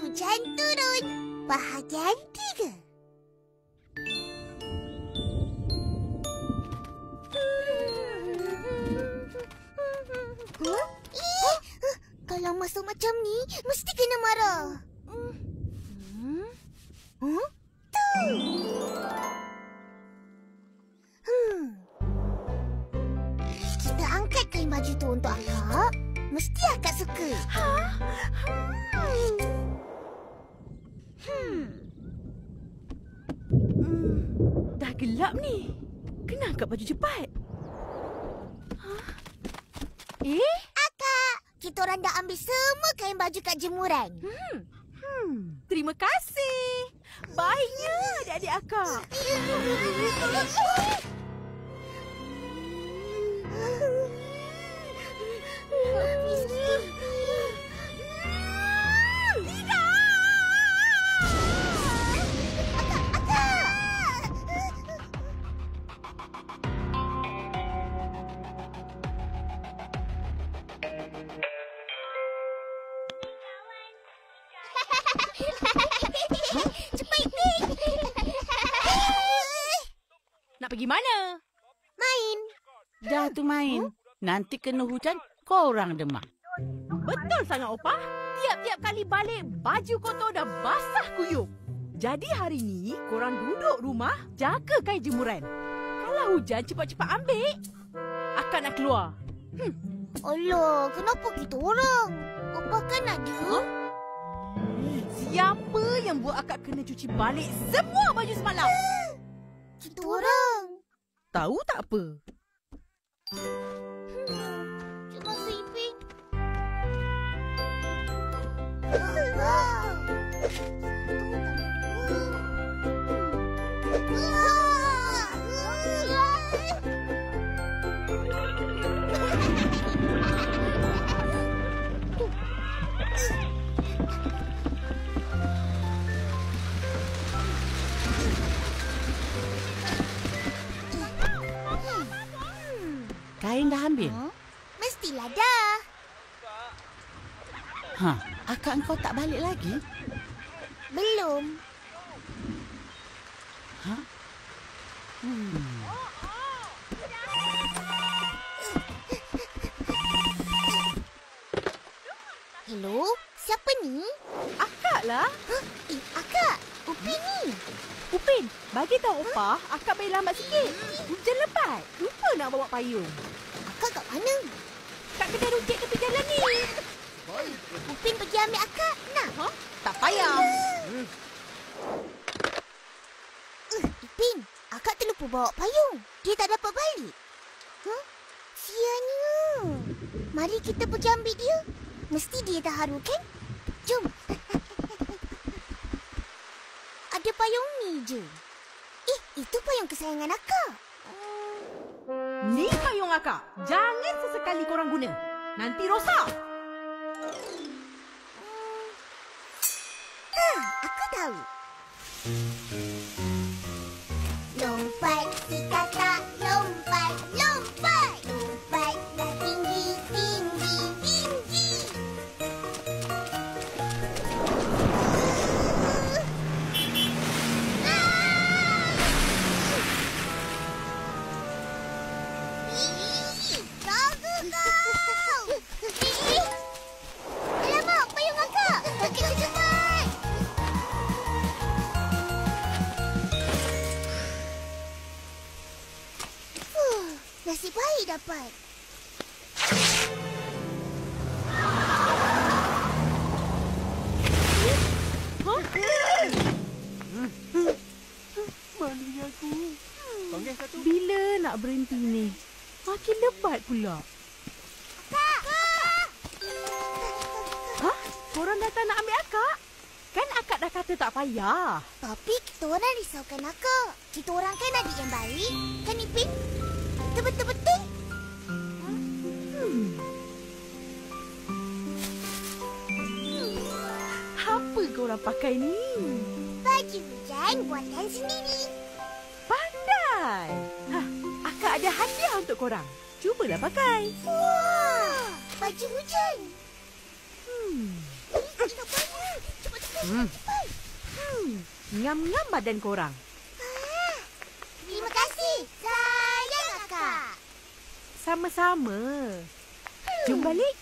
hujan turun. Bahagian 3. Kalau masuk macam ni, mesti kena marah. Kita angkat kain baju tu untuk akak. Mesti akak suka. Dah gelap ni. Kena angkat baju cepat. Akak, kita orang dah ambil semua kain baju kat jemuran. Terima kasih. Baiknya adik-adik akak. Cepat, Ipin. Nak pergi mana? Main. Dah tu main. Nanti kena hujan, korang demam. Betul sangat, Opah. Tiap-tiap kali balik, baju kotor dah basah kuyup. Jadi hari ni, korang duduk rumah, jaga kain jemuran. Kalau hujan, cepat-cepat ambil. Akak nak keluar. Alah, kenapa kita orang? Opah kan ada. Siapa yang buat akak kena cuci balik semua baju semalam? Kita orang. Tahu tak apa? Cuma Ipin. Kain dah ambil? Mestilah dah. Akak engkau tak balik lagi? Belum. Hello, siapa ni? Akak lah. Akak, Upin ni. Upin, bagi tahu Opah, akak balik lambat sikit. Hujan lebat. Lupa nak bawa payung. Akak kat mana? Kat kedai rujak tepi jalan ni. Upin pergi ambil akak. Nak? Tak payah. Ipin, akak terlupa bawa payung. Dia tak dapat balik. Sianya. Mari kita pergi ambil dia. Mesti dia dah haru kan? Jom. Ada payung ni je. Itu payung kesayangan akak. Ni payung akak. Jangan sesekali korang guna. Nanti rosak. Aku tahu. Lompat si kakak, lompat, lompat. Lompatlah tinggi, tinggi, tinggi. Jaga kau! Alamak, payung akak! Makin cepat! Nasib baik dapat. Malunya aku. Bila nak berhenti ni? Makin lebat pula. Kak! Korang datang nak ambil akak? Kan akak dah kata tak payah. Tapi kita orang risaukan akak. Kita orang kan adik yang baik. Kan Ipin? Betul-betul. Apa korang pakai ni? Baju hujan buatan sendiri. Pandai. Akak ada hadiah untuk korang. Cubalah pakai. Wah, baju hujan. Hmm. Cepat-cepat. Ngam-ngam badan korang. Terima kasih. Sayang akak. Sama-sama. Jom balik.